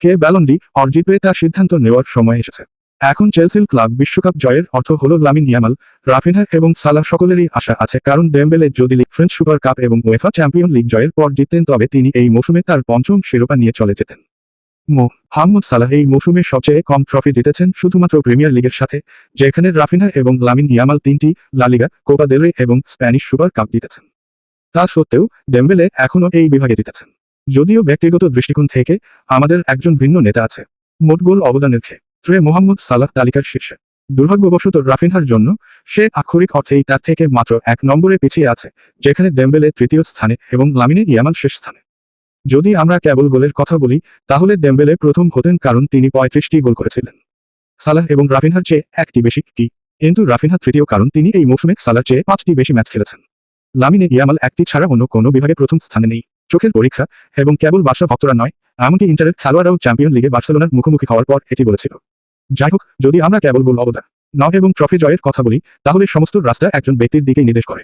K Ballon D or জিতবে তা সিদ্ধান্ত নেওয়ার সময় এসেছে। এখন চেলসির ক্লাব বিশ্বকাপ জয়ের অর্থ হল লামিন ইয়ামাল, রাফিনহা এবং সালাহ সকলেরই আশা আছে, কারণ ডেম্বেলে যদি ফ্রেঞ্চ সুপার কাপ এবং উয়েফা চ্যাম্পিয়ন লিগ জয়ের পর জিততেন তবে তিনি এই মৌসুমে তার পঞ্চম শিরোপা নিয়ে চলে যেতেন। মোহাম্মদ সালাহ এই মৌসুমে সবচেয়ে কম ট্রফি জিতেছেন শুধুমাত্র প্রিমিয়ার লিগের সাথে, যেখানে রাফিনহা এবং লামিন ইয়ামাল 3টি লা লিগা, কোপা দেল রে এবং স্প্যানিশ সুপার কাপ জিতেছেন। তা সত্ত্বেও ডেম্বেলে এখনও এই বিভাগে জিতেছেন। যদিও ব্যক্তিগত দৃষ্টিকোণ থেকে আমাদের একজন ভিন্ন নেতা আছে। মোট গোল অবদানের ক্ষেত্রে মোহাম্মদ সালাহ তালিকার শীর্ষে। দুর্ভাগ্যবশত রাফিনহার জন্য সে আক্ষরিক অর্থেই তার থেকে মাত্র 1 নম্বরে পিছিয়ে আছে, যেখানে ডেম্বেলে তৃতীয় স্থানে এবং লামিনে ইয়ামাল শেষ স্থানে। যদি আমরা কেবল গোলের কথা বলি তাহলে ডেম্বেলে প্রথম হতেন, কারণ তিনি 35টি গোল করেছিলেন। সালাহ এবং রাফিনহার চেয়ে একটি বেশি, কিন্তু রাফিনহা তৃতীয় কারণ তিনি এই মৌসুমে সালার চেয়ে 5টি বেশি ম্যাচ খেলেছেন। লামিনে ইয়ামাল একটি ছাড়া অন্য কোনো বিভাগে প্রথম স্থানে নেই। চোখের পরীক্ষা এবং কেবল বার্সা ভক্তরা নয়, এমনকি ইন্টারের খেলোয়াড়রাও চ্যাম্পিয়ন লিগে বার্সেলোনার মুখোমুখি হওয়ার পর এটি বলেছিল। যাই হোক, যদি আমরা কেবল গোল অবদান এবং ট্রফি জয়ের কথা বলি তাহলে সমস্ত রাস্তা একজন ব্যক্তির দিকেই নির্দেশ করে।